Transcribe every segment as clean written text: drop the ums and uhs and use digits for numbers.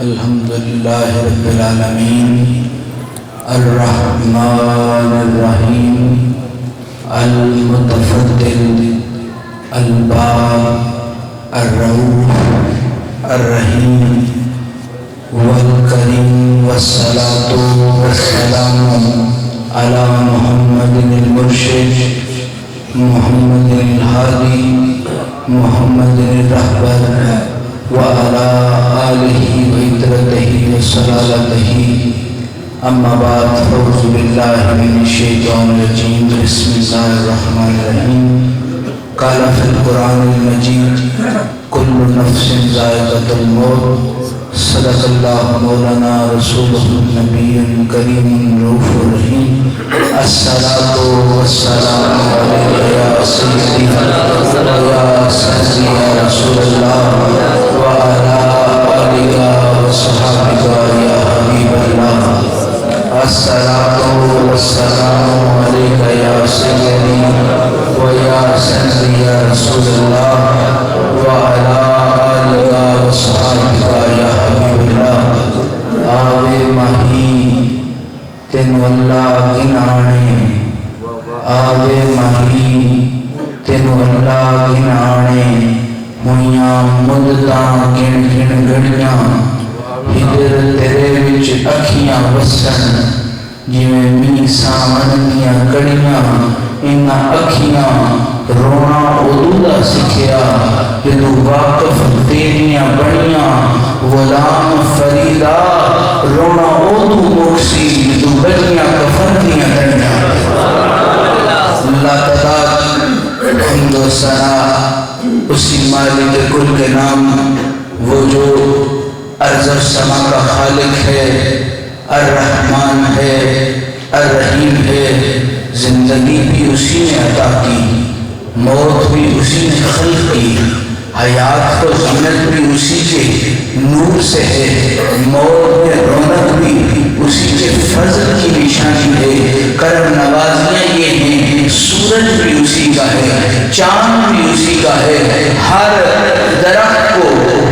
الحمدللہ رب العالمین الرحمن الرحیم المتفضل البار الرؤوف الرحیم والکریم والصلاة والسلام علی محمد المرشد محمد الہادی محمد الرہبر وعلى آله وعترته وصلالته أما بعد فأعوذ بالله من الشيطان الرجيم بسم الله الرحمن الرحيم قال في القرآن المجيد كل نفس ذائقة الموت صدق الله مولانا رسوله النبي الكريم الرؤوف الرحيم الصلاة والسلام عليك يا سيدي ويا سيدي يا رسول الله وعلى آلك وصحبك يا حبيب الله الصلاة والسلام عليك يا سيدي ويا سيدي يا رسول الله وعلى آلك وصحبك يا حبيب الله آوے ماہی تین واللہ گنانے آوے ماہی تین واللہ گنانے ہویاں مدتاں گن گن گڑیاں ہدر تیرے وچ اکھیاں وسن جویں می سامن دیاں کڑیاں انہاں اکھیاں رونا ادھا سکھیا جدو واقف تیریاں بڑیاں غلام فریدہ رونا ادھو مکسی جدو بڑیاں کفن دیاں کڑیاں اللہ تعالیٰ حمد و ثنا اسی مالک کل کے نام وہ جو ارض و سما کا خالق ہے الرحمن ہے الرحیم ہے زندگی بھی اسی نے عطا کی موت بھی اسی نے خلق کی حیات و زینت بھی اسی کے نور سے ہے موت میں رونق بھی اسی کے فضل کی نشانی ہے کرم نوازیاں یہ ہیں سورج بھی اسی کا ہے چاند بھی اسی کا ہے ہر درخت کو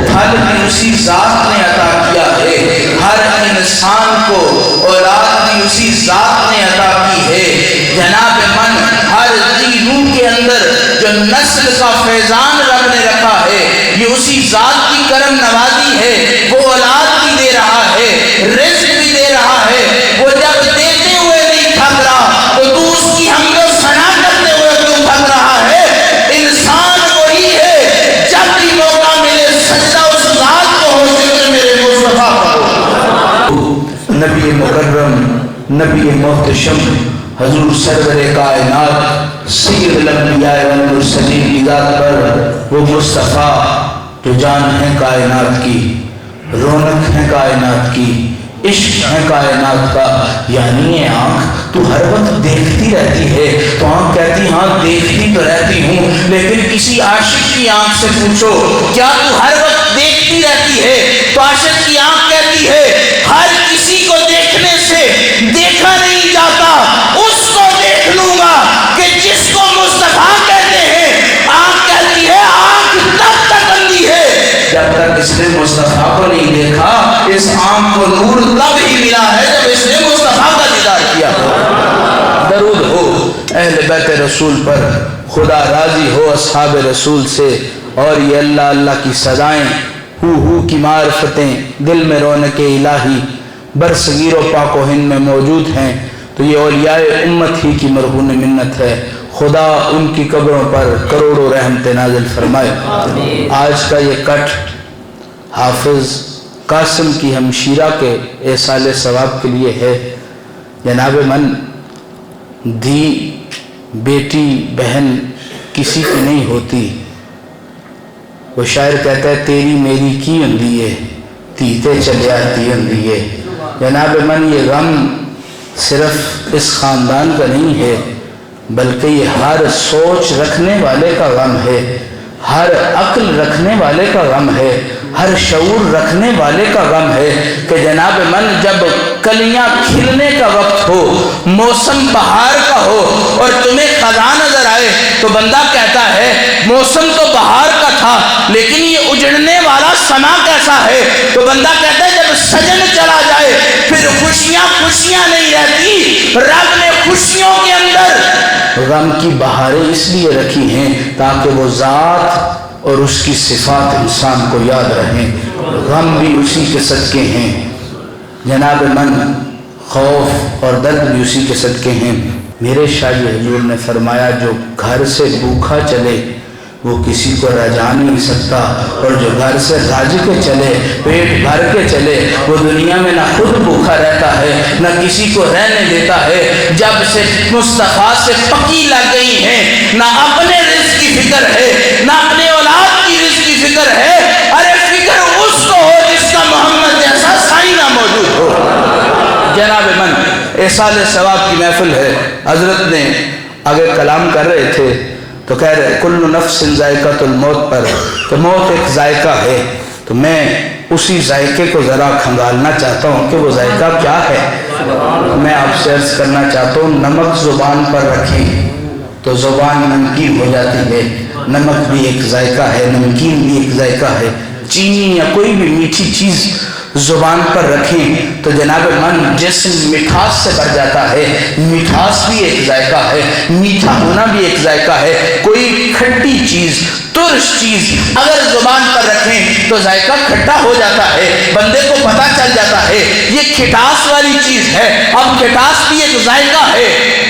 پھل بھی اسی ذات نے عطا کیا ہے ہر انسان کو اولاد بھی اسی ذات نے عطا کی ہے جناب من ہر دی روح کے اندر جو نسل کا فیضان رب نے رکھا ہے یہ اسی ذات کی کرم نوازی ہے وہ اولاد بھی دے رہا ہے رزق بھی دے رہا ہے وہ جب دیتے ہوئے نہیں تھک رہا تو تو اس کی حمد و ثنا کرتے ہوئے کیوں تھک رہا ہے انسان وہی ہے جب بھی موقع ملے سجدہ اس ذات کو ہو ذکر میرے مصطفیٰ کو نبی مکرم نبی محتشم حضور سرور کائنات سید الانبیاء والمرسلین کی ذات پر وہ مصطفیٰ جو جان ہے کائنات کی رونق ہے کائنات کی عشق ہے کائنات کا یعنی یہ آنکھ تو ہر وقت دیکھتی رہتی ہے تو آنکھ کہتی ہاں دیکھتی تو رہتی ہوں لیکن کسی عاشق کی آنکھ سے پوچھو کیا تو ہر وقت دیکھتی رہتی ہے تو عاشق کی آنکھ کہتی ہے ہر کسی کو دیکھنے سے دیکھا نہیں جاتا اس کو دیکھ لوں گا کہ جس کو مصطفیٰ کہتے ہیں آنکھ کہتی ہے آنکھ تب تک اندھی ہے جب تک اس نے مصطفیٰ کو نہیں دیکھا اس آنکھ کو نور تب ہی ملا ہے جب اس نے مصطفیٰ کا دیدار کیا درود ہو اہل بیت رسول پر خدا راضی ہو اصحاب رسول سے اور یہ اللہ اللہ کی صدائیں ہو کی معرفتیں دل میں رونق الہی برصغیر و پاک و ہند میں موجود ہیں تو یہ اولیاء امت ہی کی مرہون منت ہے خدا ان کی قبروں پر کروڑوں رحمت نازل فرمائے آج کا یہ کٹ حافظ قاسم کی ہمشیرہ کے احسال ثواب کے لیے ہے جناب من دھی بیٹی بہن کسی کی نہیں ہوتی وہ شاعر کہتا ہے تیری میری کی ہندی ہے تیتے چلے آتی ہندی ہے جناب من یہ غم صرف اس خاندان کا نہیں ہے بلکہ یہ ہر سوچ رکھنے والے کا غم ہے ہر عقل رکھنے والے کا غم ہے ہر شعور رکھنے والے کا غم ہے کہ جناب من جب کلیاں کھلنے کا وقت ہو موسم بہار کا ہو اور تمہیں خزاں نظر آئے تو بندہ کہتا ہے موسم تو بہار کا تھا لیکن یہ اجڑنے والا سما کیسا ہے تو بندہ کہتا ہے جب رب نے خوشیوں کے اندر غم کی بہاریں اس لیے رکھی ہیں تاکہ وہ ذات اور اس کی صفات انسان کو یاد رہیں. غم بھی اسی کے صدقے ہیں جناب من، خوف اور درد بھی اسی کے صدقے ہیں. میرے شاہ حضور نے فرمایا جو گھر سے بھوکا چلے وہ کسی کو رجا نہیں سکتا، اور جو گھر سے راج کے چلے، پیٹ بھر کے چلے، وہ دنیا میں نہ خود بھوکا رہتا ہے نہ کسی کو رہنے دیتا ہے. جب سے مصطفیٰ سے پکی لگ گئی ہیں، نہ اپنے رزق کی فکر ہے نہ اپنے اولاد کی رزق کی فکر ہے. ارے فکر اس کو ہو جس کا محمد جیسا سائنہ موجود ہو. جناب من، احسال ثواب کی محفل ہے. حضرت نے آگے کلام کر رہے تھے تو کہہ رہے کل نفس ذائقۃ الموت پر، کہ موت ایک ذائقہ ہے. تو میں اسی ذائقے کو ذرا کھنگالنا چاہتا ہوں کہ وہ ذائقہ کیا ہے. میں آپ سے عرض کرنا چاہتا ہوں نمک زبان پر رکھیں تو زبان نمکین ہو جاتی ہے. نمک بھی ایک ذائقہ ہے، نمکین بھی ایک ذائقہ ہے. چینی یا کوئی بھی میٹھی چیز زبان پر رکھیں تو جناب من جسم مٹھاس سے بھر جاتا ہے. مٹھاس بھی ایک ذائقہ ہے، میٹھا ہونا بھی ایک ذائقہ ہے. کوئی کھٹی چیز، ترش چیز اگر زبان پر رکھیں تو ذائقہ کھٹا ہو جاتا ہے، بندے کو پتہ چل جاتا ہے یہ کھٹاس والی چیز ہے. اب کھٹاس بھی ایک ذائقہ ہے.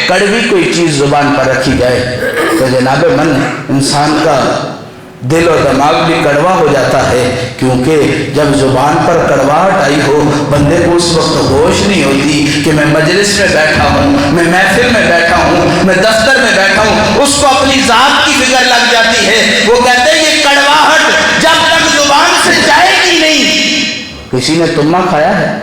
کڑوی کوئی چیز زبان پر رکھی جائے تو جناب من انسان کا دل و دماغ بھی کڑوا ہو جاتا ہے. کیونکہ جب زبان پر کڑواہٹ آئی ہو بندے کو اس وقت ہوش نہیں ہوتی کہ میں مجلس میں بیٹھا ہوں، میں محفل میں بیٹھا ہوں، میں دفتر میں بیٹھا ہوں. اس کو اپنی ذات کی فکر لگ جاتی ہے. وہ کہتے ہیں یہ کڑواہٹ جب تک زبان سے جائے گی نہیں. کسی نے تمہ کھایا ہے؟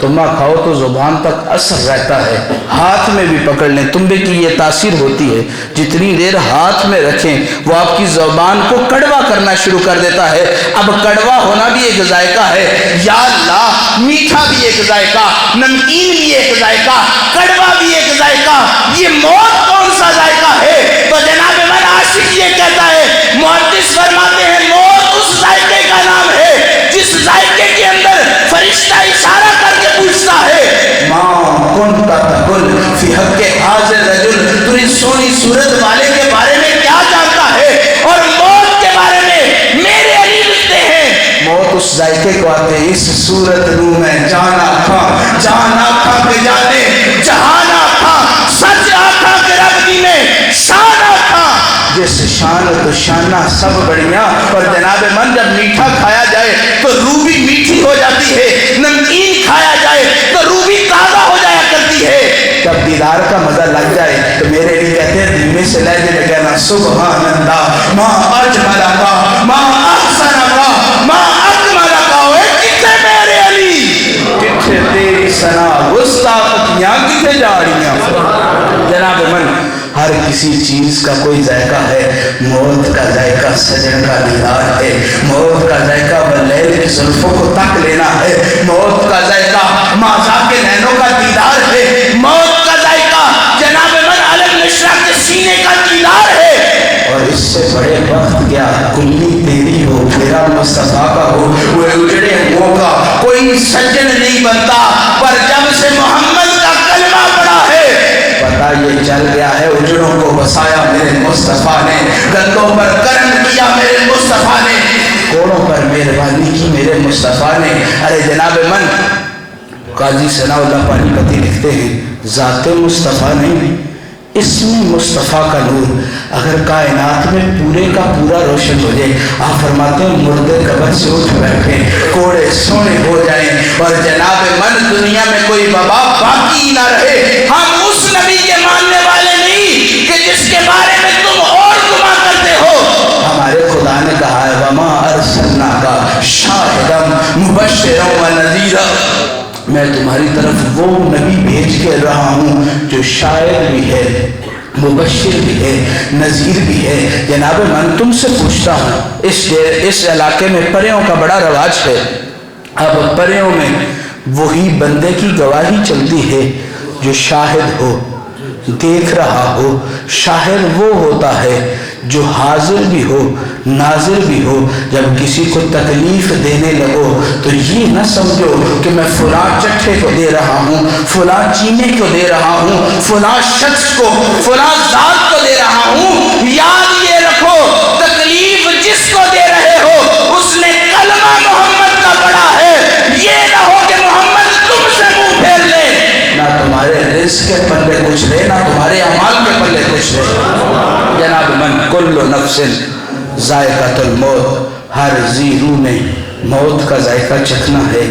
تمہ کھاؤ تو زبان تک اثر رہتا ہے. ہاتھ میں بھی پکڑ لیں تنبے کی یہ تاثیر ہوتی ہے. جتنی دیر ہاتھ میں رکھیں وہ آپ کی زبان کو کڑوا کرنا شروع کر دیتا ہے. اب کڑوا ہونا بھی ایک ذائقہ ہے. یا اللہ، میٹھا بھی ایک ذائقہ، نمکین بھی ایک ذائقہ، کڑوا بھی ایک ذائقہ. یہ موت کون سا ذائقہ ہے؟ تو جناب من عاشق یہ کہتا ہے، محدث فرماتے ہیں موت اس ذائقے کا نام ہے جس ذائقے کے اندر فرشتہ اشارہ کر کے پوچھتا ہے ماں کنت تقل فی حق حاضر رجل، تو اس سونی صورت والے کے بارے میں کیا جانتا ہے؟ اور موت کے بارے میں میرے علی لکھتے ہیں موت اس ذائقے کو آتے ہیں اس صورت رو میں جانا تھا، جانا تھا کہ جانے جہانا تھا، سچ آتھا کہ رب دی میں شانا تھا. جس شان تو شانہ سب بڑھیاں. اور جناب من جب میٹھا کھایا جائے تو روح بھی میٹھی ہو جاتی ہے، نمکین کھایا جائے تو روح بھی تازہ ہو جایا کرتی ہے. جب دیدار کا مزہ لگ جائے تو میرے لیے کہتے ہیں دل میں سے لہجے میں کہنا سبحان اللہ ما اجمل کا ما احسن کا ما اکمل کا. کتنے میرے علی، کتنے تیری ثنا گستاخیاں کتنے جا رہیاں. جناب من ہر کسی چیز کا کوئی ذائقہ ہے. موت کا ذائقہ سجن کا دیدار ہے. موت کا ذائقہ واللیل کی زلفوں کو تک لینا ہے. موت کا ذائقہ ماضا کے نینوں کا دیدار ہے. موت کا ذائقہ جناب من علم نشرہ کے سینے کا دیدار ہے. اور اس سے بڑے وقت کیا کلی تیری ہو میرا مصطفیٰ کا ہو. وہ اجڑے ہو کا کوئی سجن نہیں بنتا، پر جب سے محمد کا کلمہ پڑا ہے پتہ یہ چل گیا ہے اجڑوں کو بسایا میرے مصطفیٰ نے، گندوں پر کرم کیا میرے مصطفیٰ نے، کوڑوں پر مہربانی کی میرے مصطفیٰ نے. ارے جناب من قاضی ثناء اللہ پانی پتی لکھتے ہیں ذات مصطفیٰ نہیں، اسم مصطفیٰ کا نور اگر کائنات میں پورے کا پورا روشن ہو جائے. آپ فرماتے ہیں مردے قبر سے اٹھ بیٹھے کوڑے سونے ہو جائیں اور جناب من دنیا میں کوئی وبا باقی نہ رہے. ہم اس نبی کے ماننے والے نہیں کہ جس کے بارے میں تم اور گما کرتے ہو. ہمارے خدا نے کہا ہے وما ارسلناک شاہدا مبشرا ونذیرا، میں تمہاری طرف وہ نبی بھیج کے رہا ہوں جو شاعر بھی ہے، مبشر بھی ہے، نذیر بھی ہے. جناب من تم سے پوچھتا ہوں اس علاقے میں پریوں کا بڑا رواج ہے. اب پریوں میں وہی بندے کی گواہی چلتی ہے جو شاہد ہو، دیکھ رہا ہو. شاہد وہ ہوتا ہے جو حاضر بھی ہو ناظر بھی ہو، جب کسی کو تکلیف دینے لگو تو یہ نہ سمجھو کہ میں فلاں چٹھے کو دے رہا ہوں، فلاں چینے کو دے رہا ہوں، فلاں شخص کو، فلاں ذات کو دے رہا ہوں۔ یاد یہ رکھو تکلیف جس کو دے رہے ہو اس نے کلمہ محمد کا پڑھا ہے۔ یہ نہ ہو کہ محمد تم سے منہ پھیر لے، نہ تمہارے رزق کے پلے کچھ لے، نہ تمہارے اعمال کے پلے کچھ لے۔ جناب من کل نفس ذائقۃ الموت، ہر ذی روح نے موت کا ذائقہ چکھنا ہے۔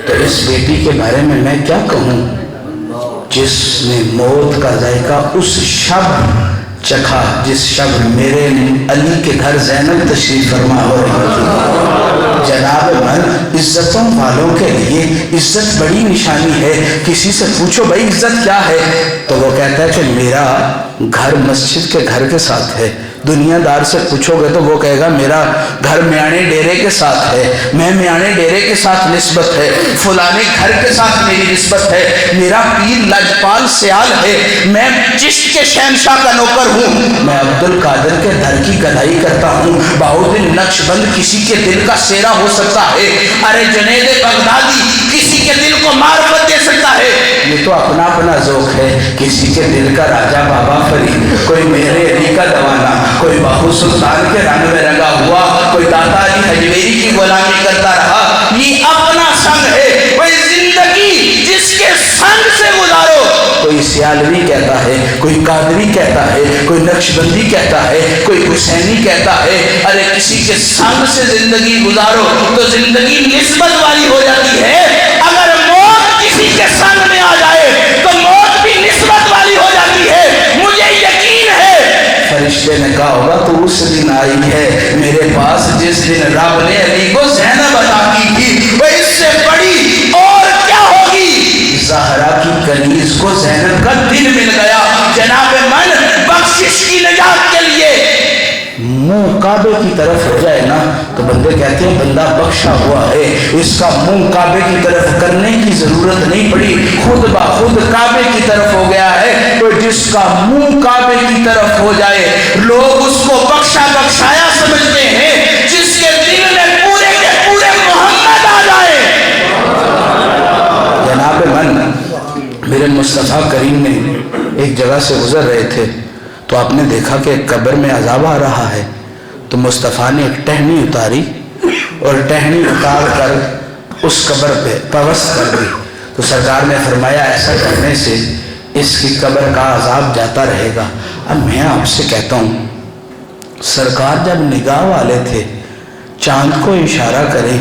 تو اس بیٹی کے بارے میں کیا کہوں جس نے موت کا ذائقہ اس شب چکھا جس شب میرے علی کے گھر زینب تشریف فرما ہو رہی تھی۔ جناب من عزتوں والوں کے لیے عزت بڑی نشانی ہے۔ کسی سے پوچھو بھائی عزت کیا ہے تو وہ کہتا ہے کہ میرا گھر مسجد کے گھر کے ساتھ ہے۔ دنیا دار سے پوچھو گے تو وہ کہے گا میرا گھر میانے ڈیرے کے ساتھ ہے، میں میانے ڈیرے کے ساتھ نسبت ہے، فلانے گھر کے ساتھ میری نسبت ہے، میرا پیر لجپال سیال ہے، میں چشت کے شہنشاہ کا نوکر ہوں، میں عبد القادر کے در کی گدائی کرتا ہوں، بہاؤالدین نقش بند کسی کے دل کا سیرا ہو سکتا ہے، ارے جنید بغدادی کسی کے دل کو معرفت دے سکتا ہے۔ یہ تو اپنا اپنا ذوق ہے، کسی کے دل کا راجہ بابا فرید، کوئی میرے علی کا دوانا، کوئی باہو سلطان کے رنگ میں رنگا ہوا، کوئی داتا علی حجویری کی غلامی کرتا رہا۔ یہ اپنا سنگ ہے، کوئی زندگی جس کے سنگ سے گزارو۔ کوئی سیالوی کہتا ہے، کوئی قادری کہتا ہے، کوئی نقش بندی کہتا ہے، کوئی حسینی کہتا ہے، ارے کسی کے سنگ سے زندگی گزارو تو زندگی نسبت والی ہو جاتی ہے۔ اگر موت کسی کے سنگ میں آ جائے تو موت بھی نسبت والی ہو جاتی ہے۔ مجھے یقین ہے فرشتے نے کہا ہوگا تو اس دن آئی ہے میرے پاس جس دن رب نے علی کو زینب عطا کی تھی، وہ اس سے بڑی اور کیا ہوگی؟ زہرا کی کنیز کو زینب کا دل مل گیا۔ جناب من بخشش کی نجات کے لیے منہ کعبے کی طرف ہو جائے نا تو بندے کہتے ہیں بندہ بخشا ہوا ہے، اس کا منہ کعبے کی طرف کرنے کی ضرورت نہیں پڑی، خود بخود کعبے کی طرف ہو گیا ہے۔ تو جس کا منہ کعبے کی طرف ہو جائے لوگ اس کو بخشا بخشایا سمجھتے ہیں، جس کے دل میں پورے کے پورے محمد آ جائے۔ جناب من میرے مصطفیٰ کریم نے ایک جگہ سے گزر رہے تھے تو آپ نے دیکھا کہ ایک قبر میں عذاب آ رہا ہے، تو مصطفیٰ نے ایک ٹہنی اتاری اور ٹہنی اتار کر اس قبر پہ پوست کر دی۔ تو سرکار نے فرمایا ایسا کرنے سے اس کی قبر کا عذاب جاتا رہے گا۔ اب میں آپ سے کہتا ہوں سرکار جب نگاہ والے تھے چاند کو اشارہ کریں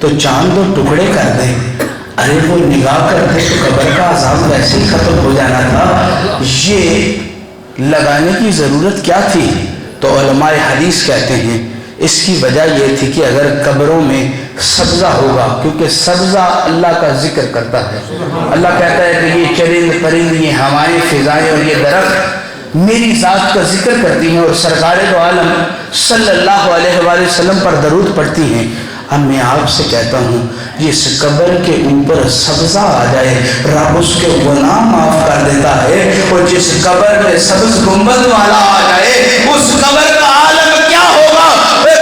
تو چاند دو ٹکڑے کر دیں، ارے وہ نگاہ کرتے تو قبر کا عذاب ویسے ہی ختم ہو جانا تھا، یہ لگانے کی ضرورت کیا تھی؟ تو علماء حدیث کہتے ہیں اس کی وجہ یہ تھی کہ اگر قبروں میں سبزہ ہوگا، کیونکہ سبزہ اللہ کا ذکر کرتا ہے، اللہ کہتا ہے کہ یہ چرند پرند، یہ ہوائیں فضائیں اور یہ درخت میری ذات کا ذکر کرتی ہیں اور سرکار دو عالم صلی اللہ علیہ وآلہ وسلم پر درود پڑھتی ہیں۔ اب میں آپ سے کہتا ہوں جس قبر کے اوپر سبزہ آ جائے رب اس کے گناہ معاف کر دیتا ہے، اور جس قبر میں سبز گنبد والا آ جائے اس قبر کا عالم کیا ہوگا؟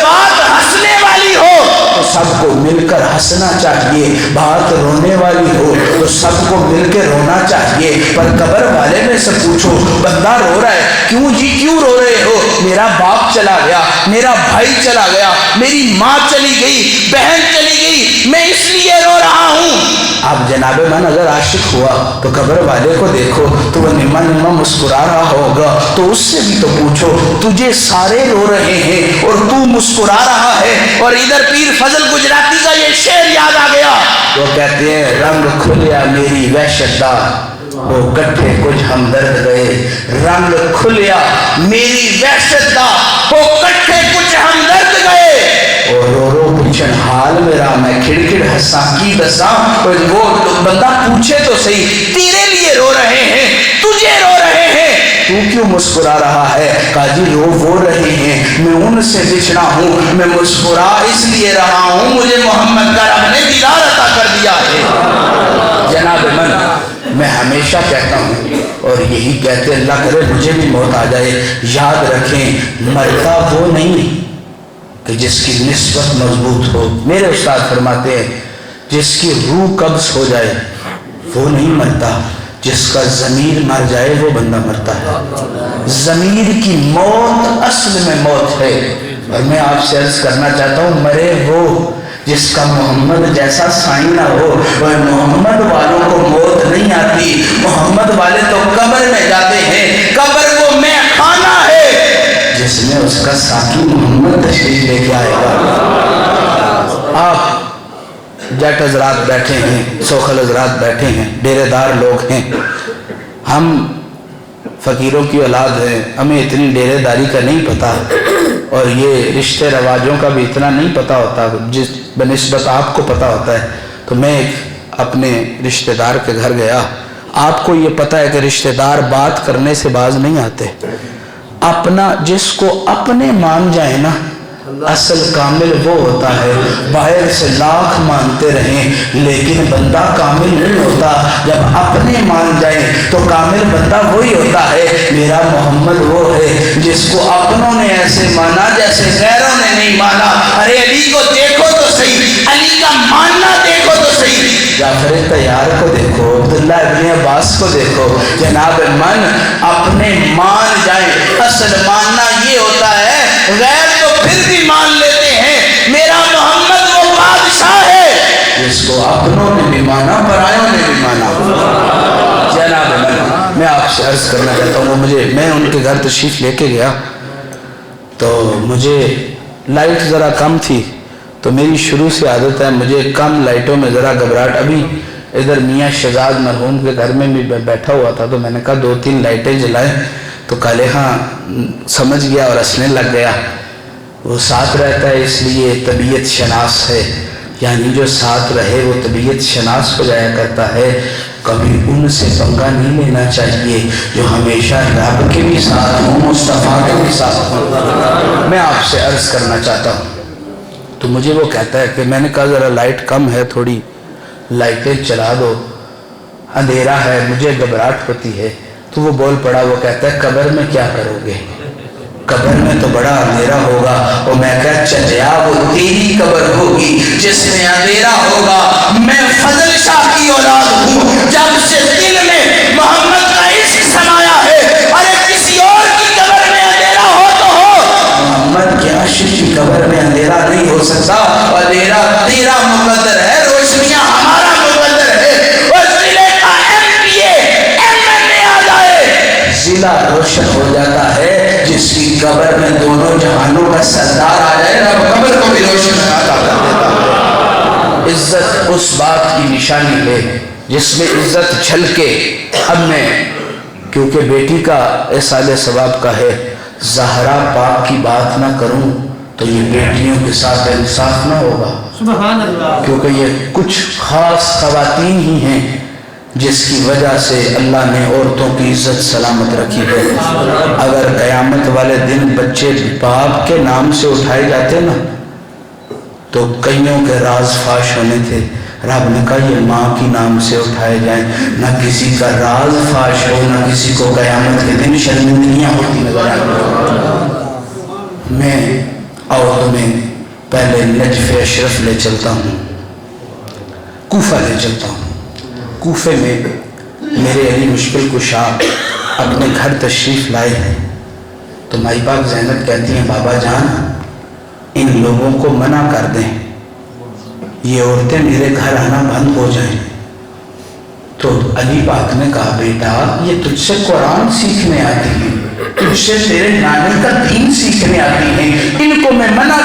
بات ہنسنے والی ہو تو سب کو مل کر ہنسنا چاہیے، بات رونے والی ہو تو سب کو مل کے رونا چاہیے۔ پر قبر والے میں سے پوچھو بندہ رو رہا ہے، کیوں جی کیوں رو رہے ہو؟ میرا باپ چلا گیا، میرا بھائی چلا گیا، میری ماں چلی گئی، بہن چلی گئی، میں اس لیے رو رہا ہوں۔ اب جناب من اگر عاشق ہوا تو قبر والے کو دیکھو تو وہ نما نما مسکرا رہا ہوگا، تو اس سے بھی تو پوچھو تجھے سارے رو رہے ہیں اور تو مسکرا رہا ہے، اور ادھر پیر فضل گجراتی کا یہ شعر یاد آ گیا، وہ کہتے ہیں رنگ کھلیا میری وحشت دا وہ کٹھے کچھ ہمدرد گئے، رنگ کھلیا میری وحشت دا وہ کٹھے کچھ ہمدرد گئے، اور رو رو پوچھن حال میرا میں کھڑ کھڑ ہنساں کی دساں۔ وہ بندہ پوچھے تو صحیح تیرے لیے رو رہے ہیں، تجھے رو رہے ہیں، تو کیوں مسکرا رہا ہے؟ قاضی رو وہ رہے ہیں، میں ان سے بچھڑا ہوں، میں مسکرا اس لیے رہا ہوں مجھے محمد کا رب نے دیدار عطا کر دیا ہے۔ جناب من میں ہمیشہ کہتا ہوں اور یہی کہتے اللہ کرے مجھے بھی موت آ جائے، یاد رکھیں مرتا وہ نہیں کہ جس کی نسبت مضبوط ہو۔ میرے استاد فرماتے ہیں جس کی روح قبض ہو جائے وہ نہیں مرتا، جس کا ضمیر مر جائے وہ بندہ مرتا ہے۔ ضمیر کی موت اصل میں موت ہے۔ اور میں آپ سے عرض کرنا چاہتا ہوں مرے وہ جس کا محمد جیسا سائن نہ ہو، وہ محمد والوں کو موت نہیں آتی۔ محمد والے تو قبر میں جاتے ہیں، قبر وہ میں خانہ ہے جس میں اس کا ساقی محمد تشریف لے کے آئے گا۔ آپ جٹ حضرات بیٹھے ہیں، سوخل حضرات بیٹھے ہیں، ڈیرے دار لوگ ہیں، ہم فقیروں کی اولاد ہیں، ہمیں اتنی ڈیرے داری کا نہیں پتہ اور یہ رشتے رواجوں کا بھی اتنا نہیں پتہ ہوتا جس بنسبت آپ کو پتہ ہوتا ہے۔ تو میں اپنے رشتہ دار کے گھر گیا، آپ کو یہ پتہ ہے کہ رشتہ دار بات کرنے سے باز نہیں آتے، اپنا جس کو اپنے مان جائے نا اصل کامل وہ ہوتا ہے۔ باہر سے لاکھ مانتے رہیں لیکن بندہ کامل نہیں ہوتا، جب اپنے مان جائیں تو کامل بندہ وہی ہوتا ہے۔ میرا محمد وہ ہے جس کو اپنوں نے ایسے مانا جیسے غیروں نے نہیں مانا۔ ارے علی کو دیکھو تو صحیح، علی کا ماننا دیکھو تو صحیح، جعفر طیار کو دیکھو، عبداللہ ابن عباس کو دیکھو، جناب من اپنے مان جائیں۔ اصل ماننا یہ ہوتا ہے، غیر تو پھر بھی مان لیتے ہیں، میرا محمد وہ بادشاہ ہے جس کو اپنوں نے بھی مانا پرایوں نے بھی مانا۔ جناب میں آپ سے عرض کرنا چاہتا ہوں، میں ان کے گھر تشریف لے کے گیا تو مجھے لائٹ ذرا کم تھی، تو میری شروع سے عادت ہے مجھے کم لائٹوں میں ذرا گھبراہٹ۔ ابھی ادھر میاں شہزاد مرحوم کے گھر میں بھی بیٹھا ہوا تھا تو میں نے کہا 2-3 لائٹیں جلائیں، تو کالے ہاں سمجھ گیا اور ہنسنے لگ گیا۔ وہ ساتھ رہتا ہے اس لیے طبیعت شناس ہے، یعنی جو ساتھ رہے وہ طبیعت شناس ہو جایا کرتا ہے۔ کبھی ان سے پنگا نہیں لینا چاہیے جو ہمیشہ رب کے بھی ساتھ ہوں، مصطفیٰ کے بھی ساتھ ہوں۔ میں آپ سے عرض کرنا چاہتا ہوں، تو مجھے وہ کہتا ہے کہ میں نے کہا ذرا لائٹ کم ہے، تھوڑی لائٹیں چلا دو، اندھیرا ہے، مجھے گھبراہٹ ہوتی ہے۔ تو وہ بول پڑا، وہ کہتا ہے قبر میں کیا کرو گے؟ قبر میں تو بڑا اندھیرا ہوگا۔ اور میں کہا چلیا وہ تیری قبر ہوگی جس میں اندھیرا ہوگا۔ میں فضل شاہ کی اولاد ہوں، جب سے دل میں محمد کا عشق سمایا ہے، ارے کسی اور کی قبر میں اندھیرا ہو تو ہو، محمد کے عشق کی قبر میں اندھیرا نہیں ہو سکتا۔ اندھیرا تیرا مقدر ہے، روشنیاں ہمارا مقدر ہے۔ اور ضلع کا MPA MLA آ جائے، ضلع روشن ہو جاتا ہے۔ جس کی قبر میں دونوں جہانوں کا سردار آ جائے رب قبر کو بھی روشن عطا کر دیتا ہے۔ عزت اس بات کی نشانی ہے جس میں عزت جھلکے۔ اب میں کیونکہ بیٹی کا احسان ثواب کا ہے، زہرا پاک کی بات نہ کروں تو یہ بیٹیوں کے ساتھ انصاف نہ ہوگا، سبحان اللہ، کیونکہ یہ کچھ خاص خواتین ہی ہیں جس کی وجہ سے اللہ نے عورتوں کی عزت سلامت رکھی ہے۔ اگر قیامت والے دن بچے باپ کے نام سے اٹھائے جاتے نا تو کئیوں کے راز فاش ہونے تھے۔ رب نے کہا یہ ماں کی نام سے اٹھائے جائیں، نہ کسی کا راز فاش ہو، نہ کسی کو قیامت کے دن شرمندگیاں ہوتی نظر آئیں۔ میں اور تمہیں پہلے نجف اشرف لے چلتا ہوں، کوفہ لے چلتا ہوں۔ کوفے میں میرے علی مشکل کشا اپنے گھر تشریف لائے ہیں، تو مائی پاک زینب کہتی ہیں بابا جان ان لوگوں کو منع کر دیں، یہ عورتیں میرے گھر آنا بند ہو جائیں۔ تو علی پاک نے کہا بیٹا یہ تجھ سے قرآن سیکھنے آتی ہیں، تجھ سے تیرے نانے کا دین سیکھنے آتی ہیں، ان کو میں منع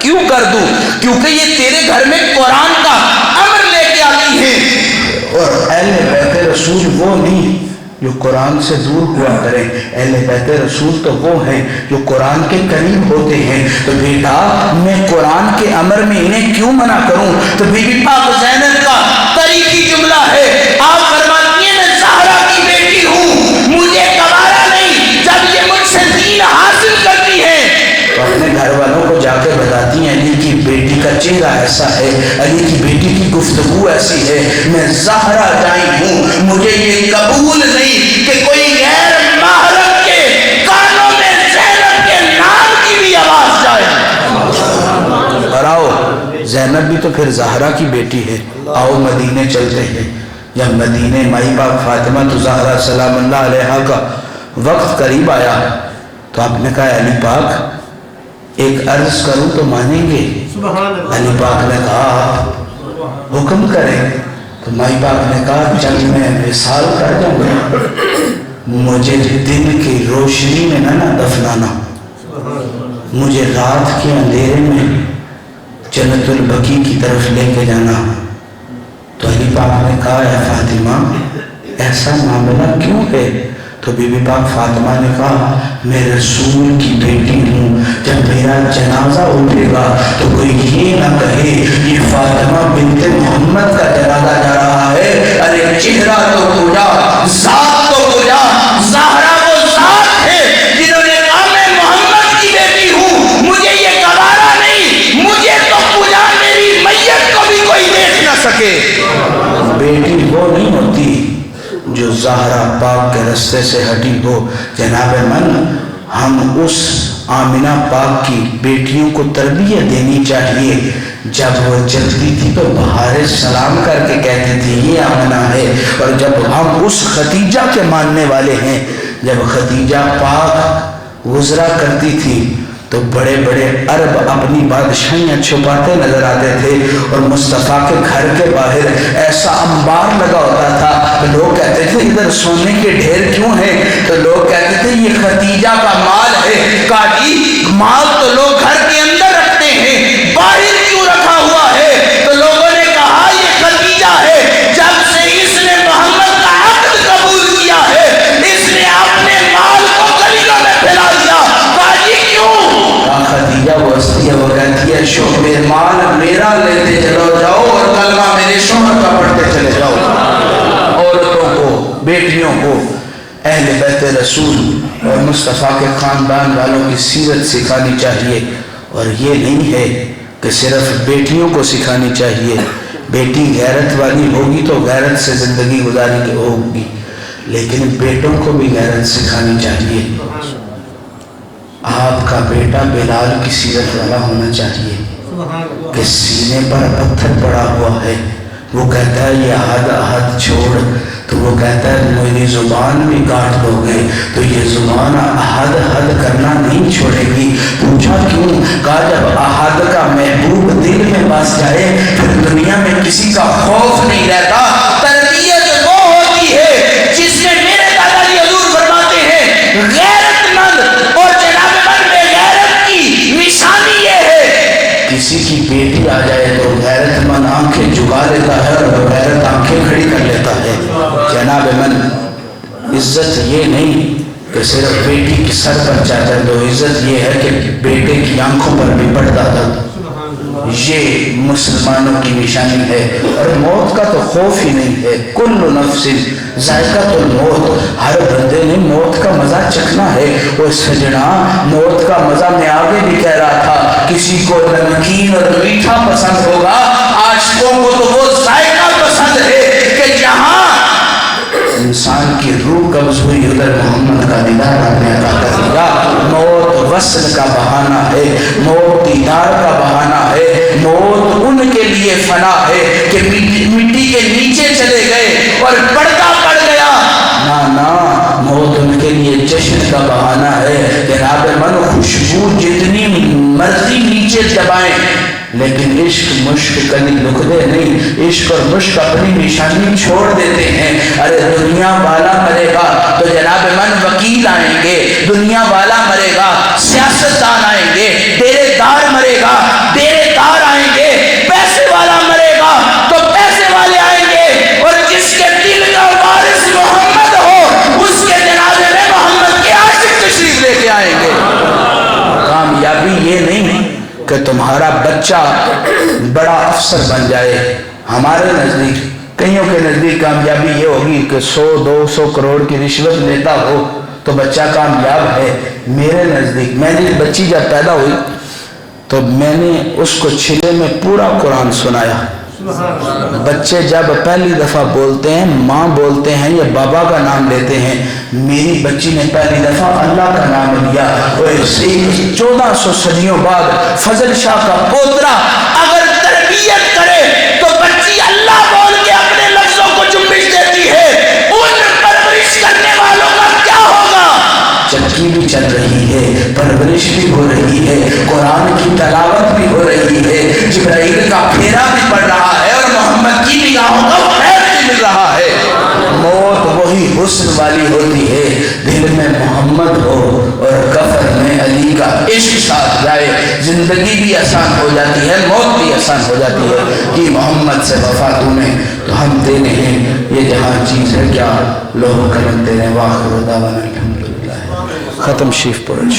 کیوں کر دوں؟ کیونکہ یہ تیرے گھر میں قرآن کا امر لے کے آتی ہیں۔ اور اہل بیت رسول وہ نہیں جو قرآن سے دور ہوا کریں، اہل بیت رسول تو وہ ہیں جو قرآن کے قریب ہوتے ہیں۔ تو بیٹا میں قرآن کے امر میں انہیں کیوں منع کروں؟ تو بی بی پاک زینب کا تاریخی جملہ ہے، آپ فرماتی ہیں میں زہرا کی بیٹی ہوں، مجھے گوارا نہیں جب یہ مجھ سے دین حاصل کرتی ہیں۔ تو اپنے گھر والوں کو جا کے بتاتی ہیں علی کی بیٹی کا چہرہ ایسا ہے، علی کی بیٹی کی گفتگو ایسی ہے، میں زہرا جائی ہوں، مجھے یہ قبول نہیں کہ کوئی غیر محرم کے کانوں میں زینب کے نام کی بھی آواز جائے۔ اور آؤ، زینب بھی تو پھر زہرا کی بیٹی ہے، آؤ مدینے چلتے ہیں۔ جب مدینے مائی پاک فاطمہ تو زہرا سلام اللہ علیہا کا وقت قریب آیا تو آپ نے کہا علی پاک ایک عرض کروں تو مانیں گے؟ علی پاک نے کہا حکم کریں۔ تو مائی پاک نے کہا چل میں وصال کر جاؤں گا، مجھے دن کی روشنی میں نہ دفنانا، مجھے رات کے اندھیرے میں جنت البقیع کی طرف لے کے جانا۔ تو علی پاک نے کہا اے فاطمہ ایسا معاملہ کیوں ہے؟ تو بی بی پاک فاطمہ نے کہا میں رسول کی بیٹی ہوں، جب میرا جنازہ اٹھے گا تو کوئی یہ نہ کہے یہ فاطمہ بنت محمد کا جنازہ جا رہا ہے۔ ارے چہرہ تو پوجا، ذات تو پوجا، زہرا وہ ذات ہے جنہوں نے کہا میں محمد کی بیٹی ہوں، مجھے یہ گوارا نہیں، مجھے تو پوجا میری میت کو بھی کوئی دیکھ نہ سکے۔ بیٹی وہ نہیں ہوتی جو زہرا پاک کے رستے سے ہٹی ہو۔ جناب من، ہم اس آمنہ پاک کی بیٹیوں کو تربیت دینی چاہیے۔ جب وہ چلتی تھی تو بہار سلام کر کے کہتے تھے یہ آمنہ ہے، اور جب ہم اس خدیجہ کے ماننے والے ہیں، جب خدیجہ پاک گزرا کرتی تھی تو بڑے بڑے عرب اپنی بادشاہیاں چھپاتے نظر آتے تھے، اور مصطفیٰ کے گھر کے باہر ایسا انبار لگا ہوتا تھا، لوگ کہتے تھے ادھر سونے کے ڈھیر کیوں ہیں؟ تو لوگ کہتے تھے یہ خدیجہ کا مال ہے۔ کہا جی مال تو لوگ گھر کے اندر رکھتے ہیں، باہر کیوں رکھا ہوا ہے؟ تو لوگوں نے کہا یہ خدیجہ ہے، جب سے اس نے محمد کا عقد قبول کیا ہے اس نے اپنے مال کو گلیوں میں پھیلا دیا۔ کہا جی کیوں؟ خدیجہ وہ ہستی ہے، وہ کہتی ہے شعبہ مال میرا لیتے چلو جاؤ اور کلمہ میرے شوہر کا پڑھتے چلے جاؤ۔ عورتوں کو، بیٹیوں کو اہل بیت رسول اور مصطفیٰ کے خاندان والوں کی سیرت سکھانی چاہیے، اور یہ نہیں ہے کہ صرف بیٹیوں کو سکھانی چاہیے۔ بیٹی غیرت والی ہوگی تو غیرت سے زندگی گزاری ہوگی، لیکن بیٹوں کو بھی غیرت سکھانی چاہیے۔ آپ کا بیٹا بلال کی سیرت والا ہونا چاہیے کہ سینے پر پتھر پڑا ہوا ہے، وہ کہتا ہے یہ احد احد چھوڑ، تو وہ کہتا ہے میری زبان بھی کاٹ دو گے تو یہ زبان احد احد کرنا نہیں چھوڑے گی۔ پوچھا کیوں؟ کہا جب احد کا محبوب دل میں بس جائے پھر دنیا میں کسی کا خوف نہیں رہتا۔ تربیت وہ ہوتی ہے جس میں میرے دادا جی حضور فرماتے ہیں غیرت مند اور جناب من میں غیرت کی نشانی یہ ہے، کسی کی بیٹی آ جائے تو غیرت مند آنکھیں جھکا لیتا ہے اور غیرت آنکھیں کھڑی کر لیتا ہے۔ جناب من، عزت یہ نہیں کہ صرف بیٹی کی سر پر چادر دو، عزت یہ ہے کہ بیٹے کی آنکھوں پر بھی پردہ دو۔ یہ مسلمانوں کی نشانی ہے، اور موت کا تو خوف ہی نہیں ہے۔ کل نفس ذائقۃ الموت، ہر بندے نے موت کا مزہ چکھنا ہے۔ وہ سجنا موت کا مزہ میں آگے بھی کہہ رہا تھا، کسی کو نمکین اور میٹھا پسند ہوگا، عاشقوں کو تو وہ ذائقہ پسند ہے کہ جہاں انسان کی روح قبض ہوئی ادھر محمد کا دیدار آپ نے عطا کر دیا۔ موت وصل کا بہانہ ہے، موت دیدار کا بہانہ ہے، موت ان کے لیے فنا ہے کہ مٹی کے نیچے چلے گئے اور پردہ پڑ گیا۔ نا موت ان کے لیے جشن کا بہانہ ہے۔ جناب من، خوشبو جتنی مرضی نیچے دبائیں لیکن عشق مشک کبھی لکھتے نہیں، عشق اور مشک اپنی نشانی چھوڑ دیتے ہیں۔ ارے دنیا والا مرے گا تو جناب من وکیل آئیں گے، دنیا والا مرے گا سیاستدان آئیں گے، ڈیرے دار مرے گا ڈیرے دار آئیں گے، پیسے والا مرے گا تو پیسے والے آئیں گے، اور جس کے دل کا وارث محمد ہو اس کے جنازے میں محمد کے عاشق تشریف لے کے آئیں گے۔ کامیابی یہ نہیں کہ تمہارا بچہ بڑا افسر بن جائے۔ ہمارے نزدیک، کئیوں کے نزدیک کامیابی یہ ہوگی کہ 100-200 کروڑ کی رشوت لیتا ہو تو بچہ کامیاب ہے۔ میرے نزدیک، میری بچی جب پیدا ہوئی تو میں نے اس کو چھلے میں پورا قرآن سنایا، بچے جب پہلی دفعہ بولتے ہیں، ماں بولتے ہیں یا بابا کا نام لیتے ہیں، میری بچی نے پہلی دفعہ اللہ کا نام لیا، اور 1400 صدیوں بعد فضل شاہ کا پوترا اگر تربیت کرے تو بچی اللہ بول کے اپنے لفظوں کو جنبش دیتی ہے، ان پرورش کرنے والوں کا کیا ہوگا؟ چکی بھی چل رہی ہے، پرورش بھی ہو رہی ہے، قرآن کی تلاوت بھی ہو رہی ہے، جبرائیل کا پھیرا بھی پڑ رہا ہے، اور محمد کی نگاہوں کا خیر بھی مل رہا ہے۔ موت وہی حسن والی ہوتی ہے، دل میں محمد ہو اور کفن میں علی کا عشق ساتھ جائے، زندگی بھی آسان ہو جاتی ہے، موت بھی آسان ہو جاتی ہے۔ کہ محمد سے وفا تمہیں تو ہم دینے ہیں، یہ جہاں چیز ہے کیا لوہ کرم تیرے، واخر دعوانا الحمدللہ۔ ختم شریف پڑھ۔